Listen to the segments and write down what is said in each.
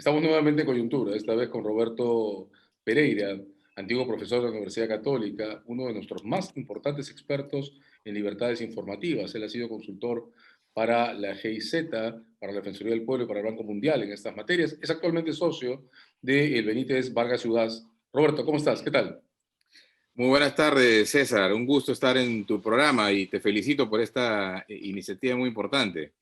Estamos nuevamente en coyuntura, esta vez con Roberto Pereira, antiguo profesor de la Universidad Católica, uno de nuestros más importantes expertos en libertades informativas. Él ha sido consultor para la GIZ, para la Defensoría del Pueblo y para el Banco Mundial en estas materias. Es actualmente socio de el Benítez Vargas Ciudad. Roberto, ¿cómo estás? ¿Qué tal? Muy buenas tardes, César. Un gusto estar en tu programa y te felicito por esta iniciativa muy importante.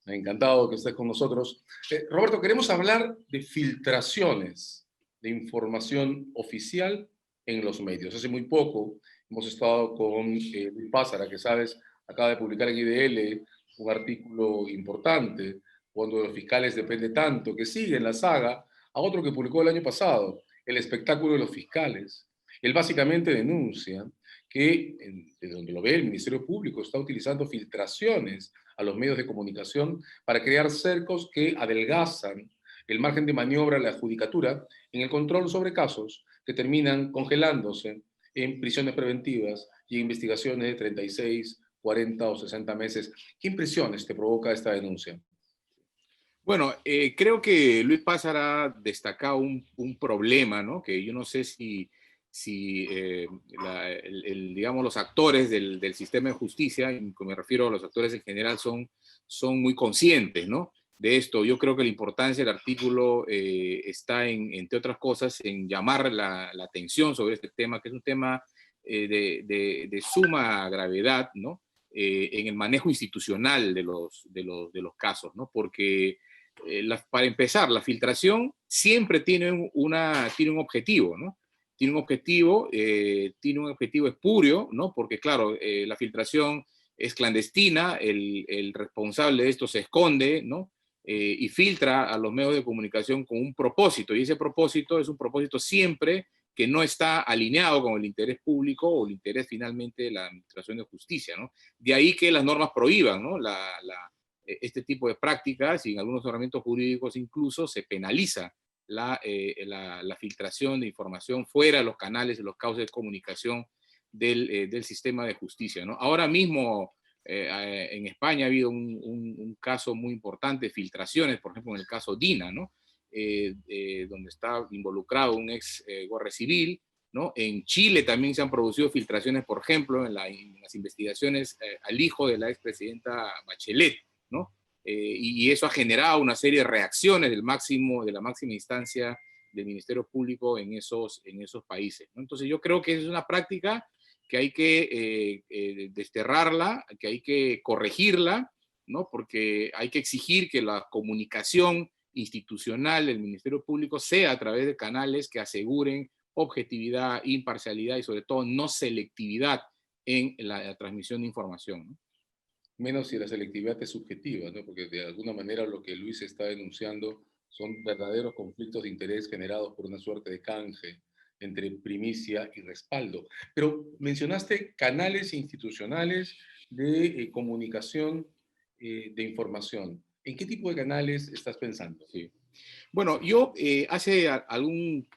Encantado que estés con nosotros. Roberto, queremos hablar de filtraciones de información oficial en los medios. Hace muy poco hemos estado con Luis Pázara, que sabes, acaba de publicar en IDL un artículo importante, cuando de los fiscales depende tanto, que sigue en la saga a otro que publicó el año pasado, El espectáculo de los fiscales. Él básicamente denuncia que, desde donde lo ve el Ministerio Público, está utilizando filtraciones a los medios de comunicación para crear cercos que adelgazan el margen de maniobra de la judicatura en el control sobre casos que terminan congelándose en prisiones preventivas y investigaciones de 36, 40 o 60 meses. ¿Qué impresiones te provoca esta denuncia? Bueno, creo que Luis Pázar ha destacado un problema, ¿no? Que yo no sé si digamos, los actores del sistema de justicia, y me refiero a los actores en general, son muy conscientes, ¿no? De esto. Yo creo que la importancia del artículo está, entre otras cosas, en llamar la atención sobre este tema, que es un tema de suma gravedad, ¿no? En el manejo institucional de los casos, ¿no? Porque para empezar, la filtración siempre tiene un objetivo, ¿no? Tiene un objetivo espurio, ¿no? Porque, claro, la filtración es clandestina, el responsable de esto se esconde, ¿no? Y filtra a los medios de comunicación con un propósito, y ese propósito es un propósito siempre que no está alineado con el interés público o el interés finalmente de la administración de justicia, ¿no? De ahí que las normas prohíban, ¿no? Este tipo de prácticas, y en algunos ordenamientos jurídicos incluso se penaliza la filtración de información fuera de los canales, de los cauces de comunicación del sistema de justicia, ¿no? Ahora mismo en España ha habido un caso muy importante de filtraciones, por ejemplo en el caso Dina, ¿no? Donde está involucrado un ex guardia civil, ¿no? En Chile también se han producido filtraciones, por ejemplo, en las investigaciones al hijo de la expresidenta Bachelet, ¿no? Y eso ha generado una serie de reacciones de la máxima instancia del Ministerio Público en esos países, ¿no? Entonces yo creo que es una práctica que hay que desterrarla, que hay que corregirla, ¿no? Porque hay que exigir que la comunicación institucional del Ministerio Público sea a través de canales que aseguren objetividad, imparcialidad y sobre todo no selectividad en la transmisión de información, ¿no? Menos si la selectividad es subjetiva, ¿no? Porque de alguna manera lo que Luis está denunciando son verdaderos conflictos de interés generados por una suerte de canje entre primicia y respaldo. Pero mencionaste canales institucionales de comunicación de información. ¿En qué tipo de canales estás pensando? Sí. Bueno, yo hace algún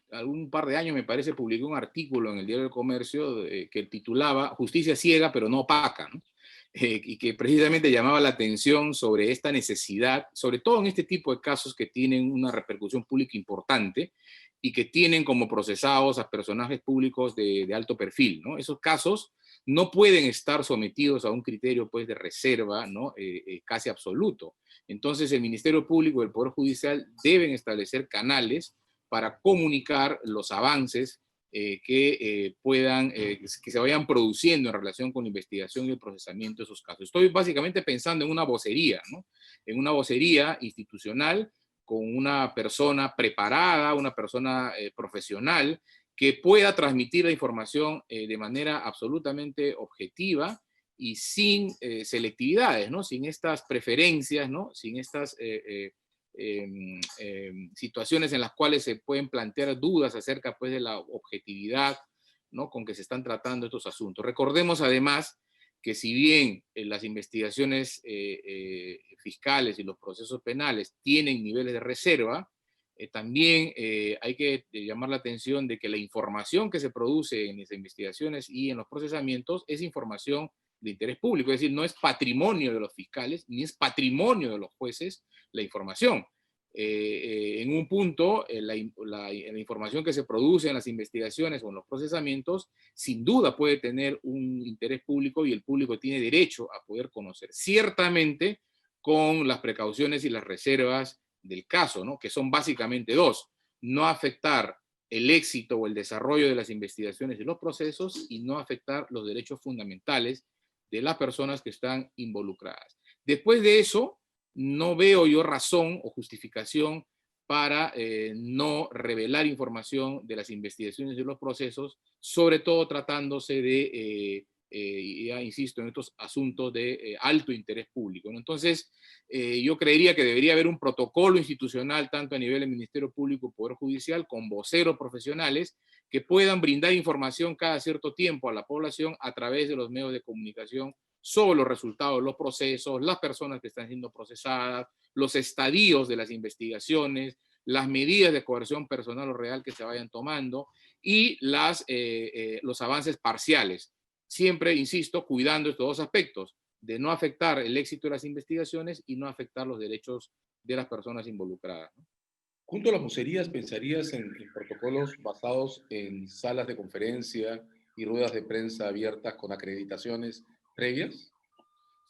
par de años, me parece, publiqué un artículo en el Diario del Comercio que titulaba Justicia ciega pero no opaca, ¿no? Y que precisamente llamaba la atención sobre esta necesidad, sobre todo en este tipo de casos que tienen una repercusión pública importante y que tienen como procesados a personajes públicos de alto perfil, ¿no? Esos casos no pueden estar sometidos a un criterio, pues, de reserva, ¿no? Casi absoluto. Entonces, el Ministerio Público y el Poder Judicial deben establecer canales para comunicar los avances que se vayan produciendo en relación con la investigación y el procesamiento de esos casos. Estoy básicamente pensando en una vocería, ¿no? En una vocería institucional con una persona preparada, una persona profesional que pueda transmitir la información de manera absolutamente objetiva y sin selectividades, ¿no? Sin estas preferencias, ¿no? Sin estas situaciones en las cuales se pueden plantear dudas acerca, pues, de la objetividad, ¿no? Con que se están tratando estos asuntos. Recordemos además que si bien las investigaciones fiscales y los procesos penales tienen niveles de reserva, también hay que llamar la atención de que la información que se produce en esas investigaciones y en los procesamientos es información de interés público, es decir, no es patrimonio de los fiscales ni es patrimonio de los jueces la información. en un punto, la información que se produce en las investigaciones o en los procesamientos, sin duda puede tener un interés público y el público tiene derecho a poder conocer. Ciertamente, con las precauciones y las reservas del caso, ¿no? Que son básicamente dos: no afectar el éxito o el desarrollo de las investigaciones y los procesos, y no afectar los derechos fundamentales de las personas que están involucradas. Después de eso, no veo yo razón o justificación para no revelar información de las investigaciones y los procesos, sobre todo tratándose de, ya insisto, en estos asuntos de alto interés público, ¿no? Entonces, yo creería que debería haber un protocolo institucional, tanto a nivel del Ministerio Público y Poder Judicial, con voceros profesionales que puedan brindar información cada cierto tiempo a la población a través de los medios de comunicación sobre los resultados de los procesos, las personas que están siendo procesadas, los estadios de las investigaciones, las medidas de coerción personal o real que se vayan tomando y los avances parciales. Siempre, insisto, cuidando estos dos aspectos, de no afectar el éxito de las investigaciones y no afectar los derechos de las personas involucradas, ¿no? Junto a las vocerías, ¿pensarías en protocolos basados en salas de conferencia y ruedas de prensa abiertas con acreditaciones previas?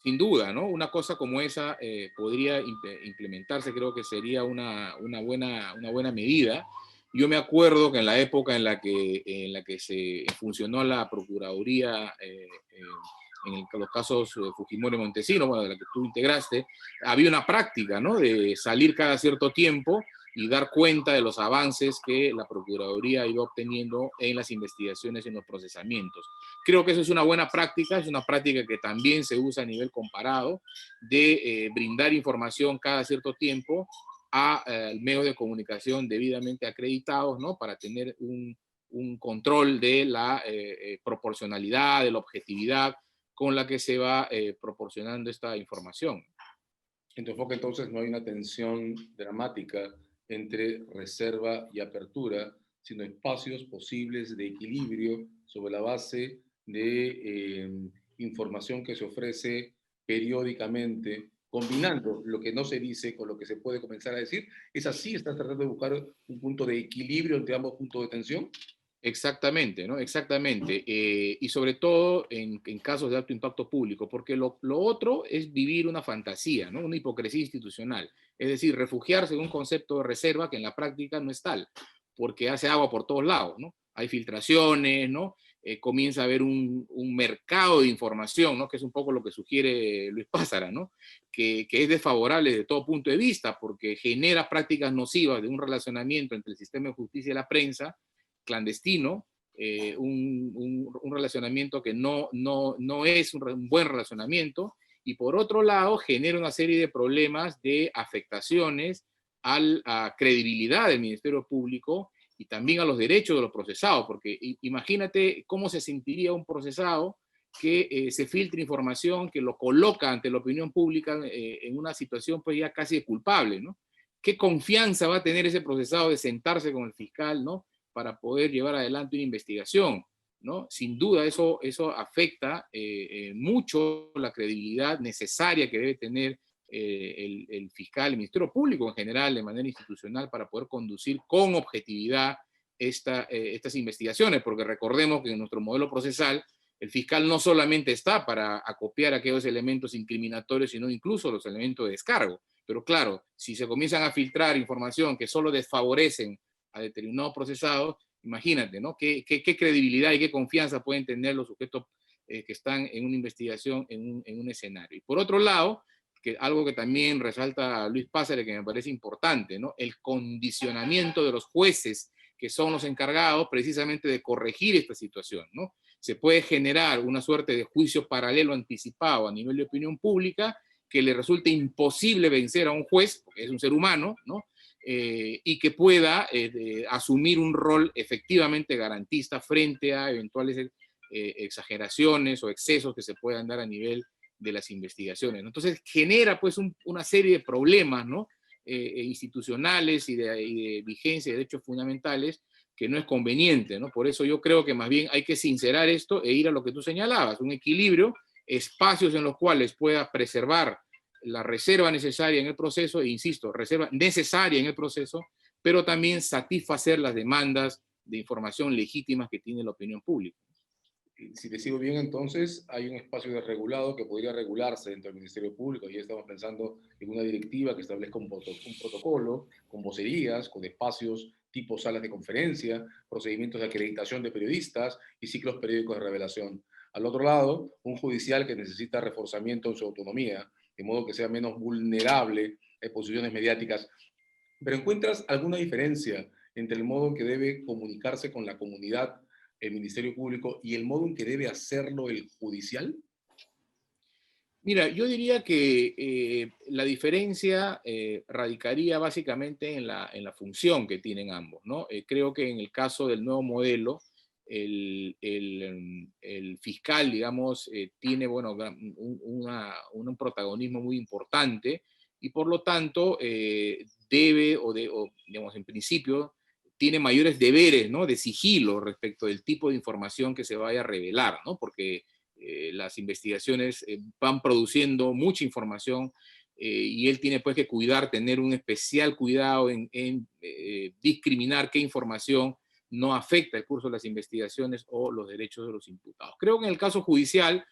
Sin duda, ¿no? Una cosa como esa podría implementarse, creo que sería una buena medida. Yo me acuerdo que en la época en la que se funcionó la Procuraduría, en los casos Fujimori y Montesinos, bueno, de la que tú integraste, había una práctica, ¿no? De salir cada cierto tiempo y dar cuenta de los avances que la Procuraduría iba obteniendo en las investigaciones y en los procesamientos. Creo que eso es una buena práctica, es una práctica que también se usa a nivel comparado, de brindar información cada cierto tiempo a medios de comunicación debidamente acreditados, ¿no? Para tener un control de la proporcionalidad, de la objetividad con la que se va proporcionando esta información. En tu enfoque, entonces, no hay una tensión dramática entre reserva y apertura, sino espacios posibles de equilibrio sobre la base de información que se ofrece periódicamente, combinando lo que no se dice con lo que se puede comenzar a decir. ¿Es así? ¿Estás tratando de buscar un punto de equilibrio entre ambos puntos de tensión? Exactamente, ¿no? Exactamente. Y sobre todo en casos de alto impacto público, porque lo otro es vivir una fantasía, ¿no? Una hipocresía institucional. Es decir, refugiarse en un concepto de reserva que en la práctica no es tal, porque hace agua por todos lados, ¿no? Hay filtraciones, ¿no? Comienza a haber un mercado de información, ¿no? Que es un poco lo que sugiere Luis Pázara, ¿no? Que es desfavorable desde todo punto de vista, porque genera prácticas nocivas de un relacionamiento entre el sistema de justicia y la prensa clandestino, un relacionamiento que no es un buen relacionamiento, y por otro lado genera una serie de problemas de afectaciones a la credibilidad del Ministerio Público y también a los derechos de los procesados, porque imagínate cómo se sentiría un procesado que se filtre información que lo coloca ante la opinión pública en una situación pues ya casi de culpable, ¿no? ¿Qué confianza va a tener ese procesado de sentarse con el fiscal, ¿no? Para poder llevar adelante una investigación, ¿no? Sin duda eso afecta mucho la credibilidad necesaria que debe tener el fiscal, el Ministerio Público en general, de manera institucional, para poder conducir con objetividad estas investigaciones, porque recordemos que en nuestro modelo procesal el fiscal no solamente está para acopiar aquellos elementos incriminatorios, sino incluso los elementos de descargo. Pero claro, si se comienzan a filtrar información que solo desfavorecen a determinados procesados, imagínate, ¿no? ¿Qué credibilidad y qué confianza pueden tener los sujetos que están en una investigación, en un escenario? Y por otro lado, algo que también resalta Luis Pázara, que me parece importante, ¿no? El condicionamiento de los jueces, que son los encargados precisamente de corregir esta situación, ¿no? Se puede generar una suerte de juicio paralelo anticipado a nivel de opinión pública que le resulte imposible vencer a un juez, porque es un ser humano, ¿no? Y que pueda asumir un rol efectivamente garantista frente a eventuales exageraciones o excesos que se puedan dar a nivel de las investigaciones, ¿no? Entonces genera pues una serie de problemas, ¿no? Institucionales y de vigencia de derechos fundamentales que no es conveniente, ¿no? Por eso yo creo que más bien hay que sincerar esto e ir a lo que tú señalabas, un equilibrio, espacios en los cuales pueda preservar la reserva necesaria en el proceso, e insisto, reserva necesaria en el proceso, pero también satisfacer las demandas de información legítimas que tiene la opinión pública. Si te sigo bien, entonces hay un espacio desregulado que podría regularse dentro del Ministerio Público. Ya estamos pensando en una directiva que establezca un protocolo con vocerías, con espacios tipo salas de conferencia, procedimientos de acreditación de periodistas y ciclos periódicos de revelación. Al otro lado, un judicial que necesita reforzamiento en su autonomía, de modo que sea menos vulnerable a exposiciones mediáticas. Pero ¿encuentras alguna diferencia entre el modo en que debe comunicarse con la comunidad el Ministerio Público y el modo en que debe hacerlo el judicial? Mira, yo diría que la diferencia radicaría básicamente en la función que tienen ambos, ¿no? Creo que en el caso del nuevo modelo, el fiscal, digamos, tiene, bueno, un protagonismo muy importante y por lo tanto debe, o, digamos, en principio, tiene mayores deberes, ¿no? De sigilo respecto del tipo de información que se vaya a revelar, ¿no? Porque las investigaciones van produciendo mucha información y él tiene pues que cuidar, tener un especial cuidado en discriminar qué información no afecta el curso de las investigaciones o los derechos de los imputados. Creo que en el caso judicial,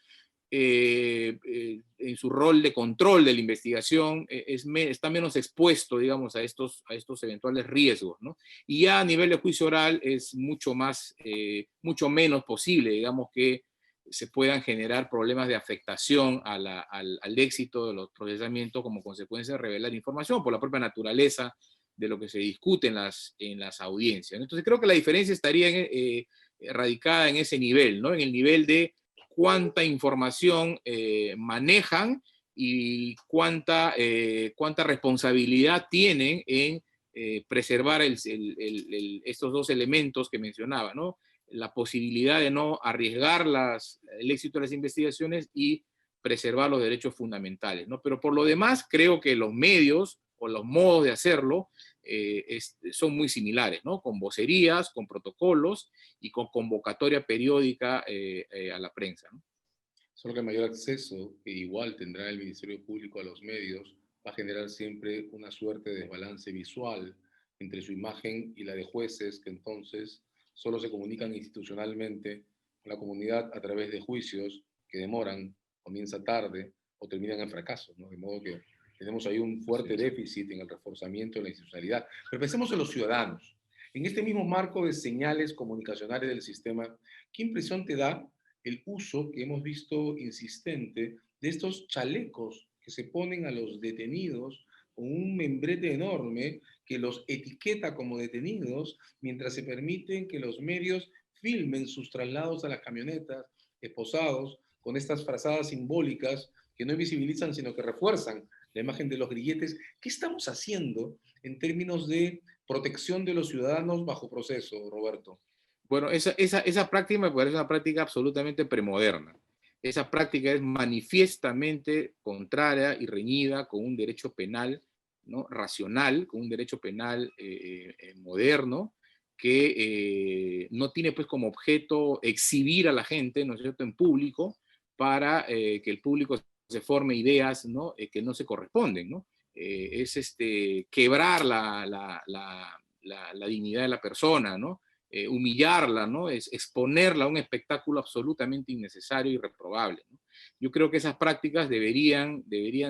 en su rol de control de la investigación, está menos expuesto, digamos, a estos eventuales riesgos, ¿no? Y ya a nivel de juicio oral es mucho menos posible, digamos, que se puedan generar problemas de afectación al éxito de los procesamientos como consecuencia de revelar información por la propia naturaleza de lo que se discute en las audiencias. Entonces creo que la diferencia estaría radicada en ese nivel, ¿no? En el nivel de cuánta información manejan y cuánta responsabilidad tienen en preservar estos dos elementos que mencionaba, ¿no? La posibilidad de no arriesgar el éxito de las investigaciones y preservar los derechos fundamentales, ¿no? Pero por lo demás, creo que los medios o los modos de hacerlo son muy similares, ¿no? Con vocerías, con protocolos y con convocatoria periódica a la prensa, ¿no? Solo que el mayor acceso que igual tendrá el Ministerio Público a los medios va a generar siempre una suerte de desbalance visual entre su imagen y la de jueces que entonces solo se comunican institucionalmente con la comunidad a través de juicios que demoran, comienza tarde o terminan en fracaso, ¿no? De modo que tenemos ahí un fuerte déficit en el reforzamiento de la institucionalidad. Pero pensemos en los ciudadanos. En este mismo marco de señales comunicacionales del sistema, ¿qué impresión te da el uso que hemos visto insistente de estos chalecos que se ponen a los detenidos con un membrete enorme que los etiqueta como detenidos mientras se permiten que los medios filmen sus traslados a las camionetas esposados con estas frazadas simbólicas que no visibilizan sino que refuerzan la imagen de los grilletes? ¿Qué estamos haciendo en términos de protección de los ciudadanos bajo proceso, Roberto? Bueno, esa práctica me parece una práctica absolutamente premoderna. Esa práctica es manifiestamente contraria y reñida con un derecho penal, ¿no? Racional, con un derecho penal moderno, que no tiene pues como objeto exhibir a la gente, ¿no es cierto?, en público, para que el público se forme ideas, ¿no?, que no se corresponden, ¿no? Es quebrar la dignidad de la persona, ¿no? Humillarla, ¿no? Es exponerla a un espectáculo absolutamente innecesario y reprobable, ¿no? Yo creo que esas prácticas deberían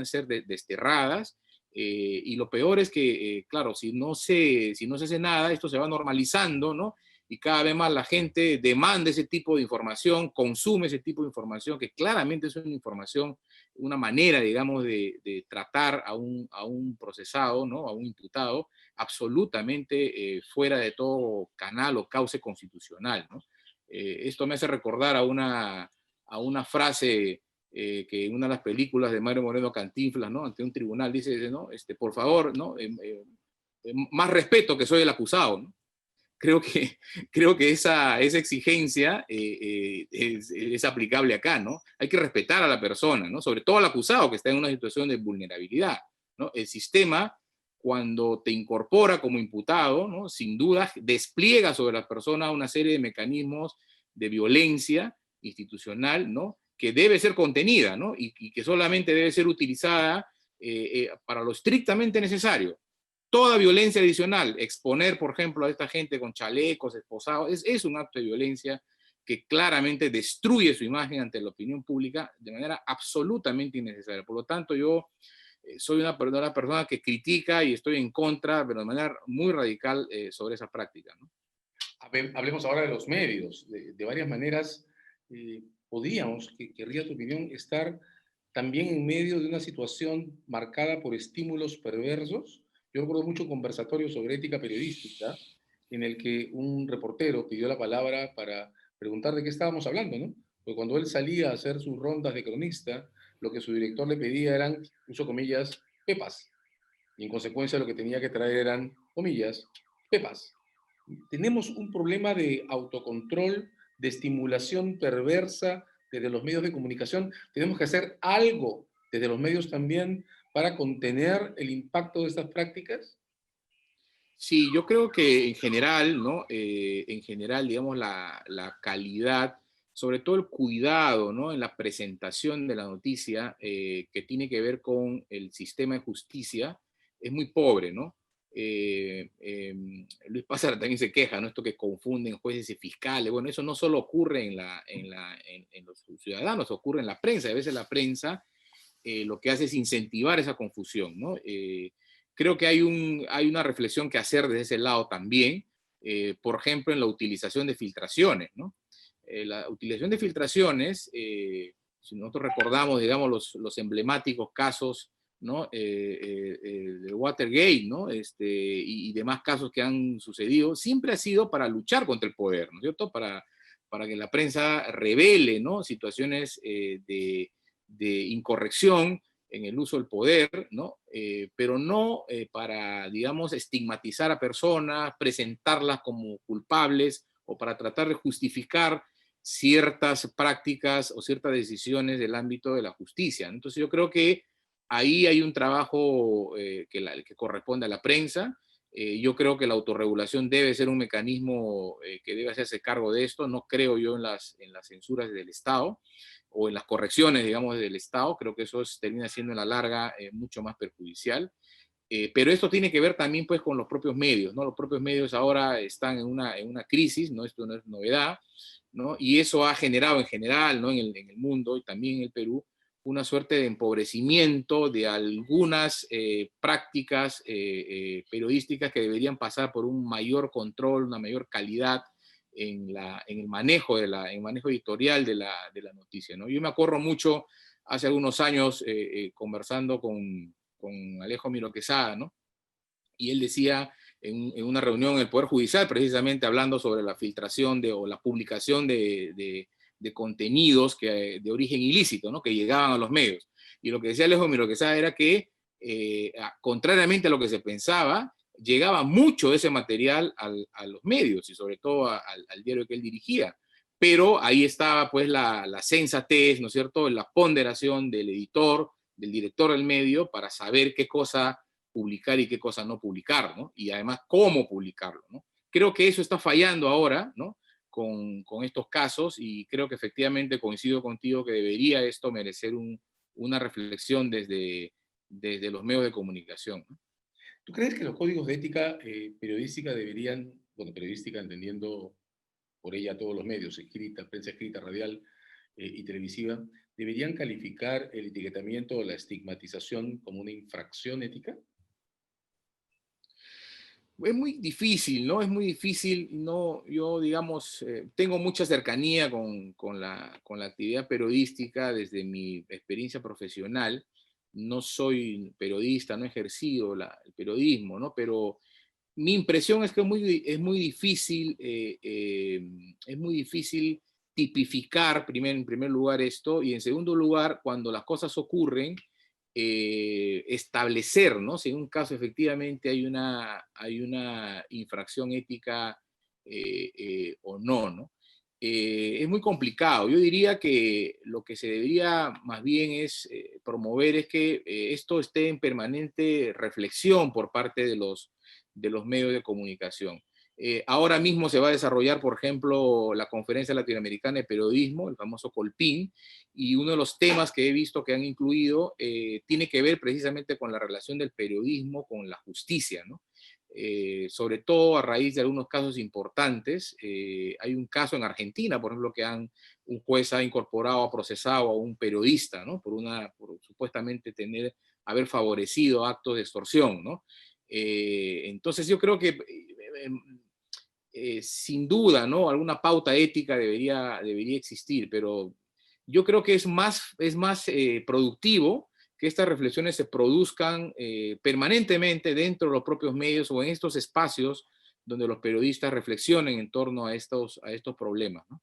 ser desterradas, y lo peor es que, claro, si no se hace nada, esto se va normalizando, ¿no? Y cada vez más la gente demanda ese tipo de información, consume ese tipo de información, que claramente es una información, una manera, digamos, de tratar a un procesado, ¿no?, a un imputado, absolutamente fuera de todo canal o cauce constitucional, ¿no? Esto me hace recordar a una frase que en una de las películas de Mario Moreno Cantinflas, ¿no?, ante un tribunal dice, ¿no?, por favor, ¿no?, más respeto, que soy el acusado, ¿no? Creo que esa exigencia es aplicable acá, ¿no? Hay que respetar a la persona, ¿no? Sobre todo al acusado que está en una situación de vulnerabilidad, ¿no? El sistema, cuando te incorpora como imputado, ¿no?, sin duda despliega sobre la persona una serie de mecanismos de violencia institucional, ¿no?, que debe ser contenida, ¿no?, y que solamente debe ser utilizada para lo estrictamente necesario. Toda violencia adicional, exponer, por ejemplo, a esta gente con chalecos, esposados, es un acto de violencia que claramente destruye su imagen ante la opinión pública de manera absolutamente innecesaria. Por lo tanto, yo soy una persona que critica y estoy en contra, pero de manera muy radical sobre esa práctica, ¿no? Hablemos ahora de los medios. De varias maneras, podríamos, querría tu opinión, estar también en medio de una situación marcada por estímulos perversos. Yo recuerdo mucho un conversatorio sobre ética periodística en el que un reportero pidió la palabra para preguntar de qué estábamos hablando, ¿no? Porque cuando él salía a hacer sus rondas de cronista, lo que su director le pedía eran, uso comillas, pepas. Y en consecuencia lo que tenía que traer eran, comillas, pepas. Tenemos un problema de autocontrol, de estimulación perversa desde los medios de comunicación. Tenemos que hacer algo desde los medios también para contener el impacto de estas prácticas. Sí, yo creo que en general, ¿no? En general, digamos, la calidad, sobre todo el cuidado, ¿no? En la presentación de la noticia que tiene que ver con el sistema de justicia, es muy pobre, ¿no? Luis Pázara también se queja, ¿no? Esto que confunden jueces y fiscales. Bueno, eso no solo ocurre en los ciudadanos, ocurre en la prensa. A veces la prensa lo que hace es incentivar esa confusión, ¿no? Creo que hay una reflexión que hacer desde ese lado también, por ejemplo, en la utilización de filtraciones, ¿no? La utilización de filtraciones, si nosotros recordamos, digamos, los emblemáticos casos, ¿no? Del Watergate, ¿no? Y demás casos que han sucedido, siempre ha sido para luchar contra el poder, ¿no es cierto? Para que la prensa revele, ¿no? Situaciones de incorrección en el uso del poder, ¿no? Pero no para, digamos, estigmatizar a personas, presentarlas como culpables o para tratar de justificar ciertas prácticas o ciertas decisiones del ámbito de la justicia. Entonces yo creo que ahí hay un trabajo que corresponde a la prensa. Yo creo que la autorregulación debe ser un mecanismo que debe hacerse cargo de esto. No creo yo en las censuras del Estado o en las correcciones, digamos, del Estado. Creo que eso termina siendo a la larga mucho más perjudicial. Pero esto tiene que ver también pues con los propios medios, ¿no? Los propios medios ahora están en una crisis, ¿no? Esto no es novedad, ¿no? Y eso ha generado en general, ¿no? En el mundo y también en el Perú, una suerte de empobrecimiento de algunas prácticas periodísticas que deberían pasar por un mayor control, una mayor calidad en el manejo, en el manejo editorial de la noticia, ¿no? Yo me acuerdo mucho hace algunos años conversando con Alejo Miro Quesada, ¿no? Y él decía en una reunión en el Poder Judicial, precisamente hablando sobre la filtración o la publicación de contenidos de origen ilícito, ¿no? Que llegaban a los medios. Y lo que decía Alejo Miro Quesada era que, contrariamente a lo que se pensaba, llegaba mucho de ese material a los medios y sobre todo al diario que él dirigía. Pero ahí estaba pues la sensatez, ¿no es cierto?, la ponderación del editor, del director del medio para saber qué cosa publicar y qué cosa no publicar, ¿no? Y además cómo publicarlo, ¿no? Creo que eso está fallando ahora, ¿no? Con estos casos y creo que efectivamente coincido contigo que debería esto merecer una reflexión desde los medios de comunicación, ¿no? ¿Tú crees que los códigos de ética periodística deberían, bueno, periodística entendiendo por ella todos los medios, escrita, prensa escrita, radial y televisiva, deberían calificar el etiquetamiento o la estigmatización como una infracción ética? Es muy difícil, ¿no? Es muy difícil, no, yo, digamos, tengo mucha cercanía con la actividad periodística desde mi experiencia profesional. No soy periodista, no he ejercido el periodismo, ¿no? Pero mi impresión es que es muy difícil, es muy difícil tipificar en primer lugar esto y en segundo lugar, cuando las cosas ocurren, establecer, ¿no? Si en un caso efectivamente hay una infracción ética o no, ¿no? Es muy complicado. Yo diría que lo que se debería más bien es promover es que esto esté en permanente reflexión por parte de los medios de comunicación. Ahora mismo se va a desarrollar, por ejemplo, la Conferencia Latinoamericana de Periodismo, el famoso Colpin, y uno de los temas que he visto que han incluido tiene que ver precisamente con la relación del periodismo con la justicia, ¿no? Sobre todo a raíz de algunos casos importantes. Hay un caso en Argentina, por ejemplo, que un juez ha incorporado, ha procesado a un periodista, ¿no? Por supuestamente haber favorecido actos de extorsión, ¿no? Entonces yo creo que sin duda, ¿no? Alguna pauta ética debería existir, pero yo creo que es más productivo que estas reflexiones se produzcan permanentemente dentro de los propios medios o en estos espacios donde los periodistas reflexionen en torno a estos problemas, ¿no?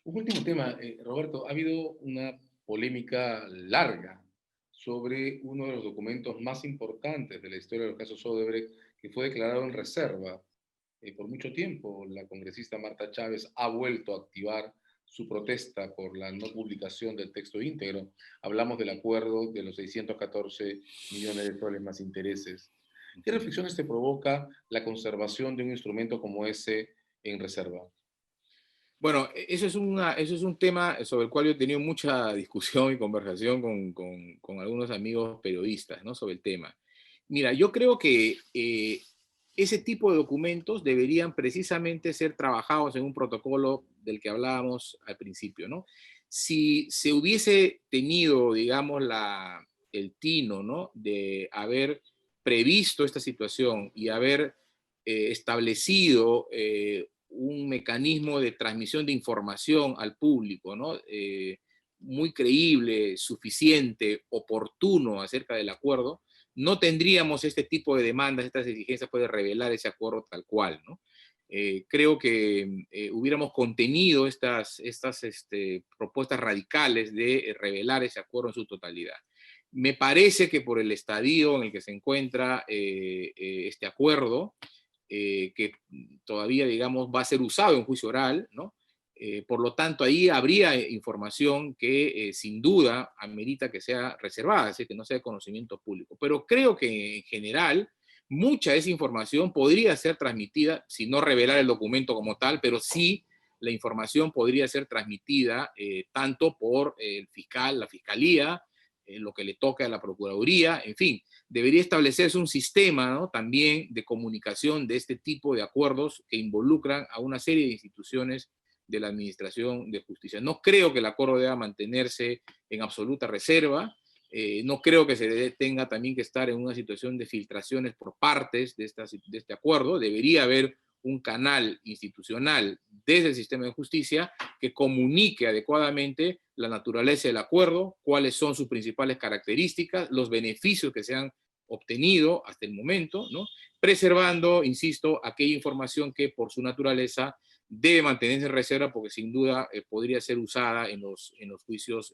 Un último tema, Roberto, ha habido una polémica larga sobre uno de los documentos más importantes de la historia de los casos Odebrecht, que fue declarado en reserva por mucho tiempo. La congresista Marta Chávez ha vuelto a activar su protesta por la no publicación del texto íntegro. Hablamos del acuerdo de los 614 millones de soles más intereses. ¿Qué reflexiones te provoca la conservación de un instrumento como ese en reserva? Bueno, eso es un tema sobre el cual yo he tenido mucha discusión y conversación con algunos amigos periodistas, ¿no? Sobre el tema. Mira, yo creo que ese tipo de documentos deberían precisamente ser trabajados en un protocolo del que hablábamos al principio, ¿no? Si se hubiese tenido, digamos, el tino, ¿no? De haber previsto esta situación y haber establecido un mecanismo de transmisión de información al público, ¿no? Muy creíble, suficiente, oportuno acerca del acuerdo, no tendríamos este tipo de demandas, estas exigencias, puede revelar ese acuerdo tal cual, ¿no? Creo que hubiéramos contenido estas propuestas radicales de revelar ese acuerdo en su totalidad. Me parece que por el estadio en el que se encuentra este acuerdo, que todavía, digamos, va a ser usado en juicio oral, ¿no? Por lo tanto, ahí habría información que sin duda amerita que sea reservada, es decir, que no sea de conocimiento público. Pero creo que en general mucha de esa información podría ser transmitida, si no revelar el documento como tal, pero sí la información podría ser transmitida tanto por el fiscal, la fiscalía, lo que le toca a la Procuraduría, en fin, debería establecerse un sistema, ¿no? También de comunicación de este tipo de acuerdos que involucran a una serie de instituciones de la Administración de Justicia. No creo que el acuerdo deba mantenerse en absoluta reserva. No creo que tenga también que estar en una situación de filtraciones por partes de este acuerdo. Debería haber un canal institucional desde el sistema de justicia que comunique adecuadamente la naturaleza del acuerdo, cuáles son sus principales características, los beneficios que se han obtenido hasta el momento, ¿no? Preservando, insisto, aquella información que por su naturaleza debe mantenerse en reserva porque sin duda podría ser usada en los juicios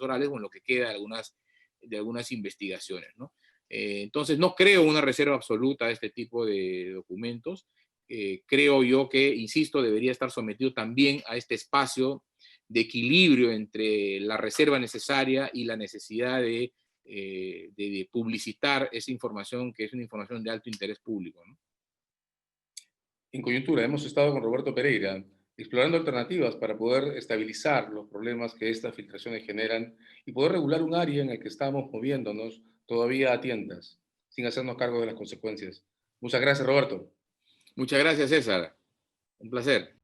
orales o en lo que queda de algunas investigaciones, ¿no? Entonces no creo una reserva absoluta de este tipo de documentos. Creo yo que, insisto, debería estar sometido también a este espacio de equilibrio entre la reserva necesaria y la necesidad de publicitar esa información que es una información de alto interés público, ¿no? En coyuntura, hemos estado con Roberto Pereira explorando alternativas para poder estabilizar los problemas que estas filtraciones generan y poder regular un área en el que estamos moviéndonos todavía a tientas, sin hacernos cargo de las consecuencias. Muchas gracias, Roberto. Muchas gracias, César. Un placer.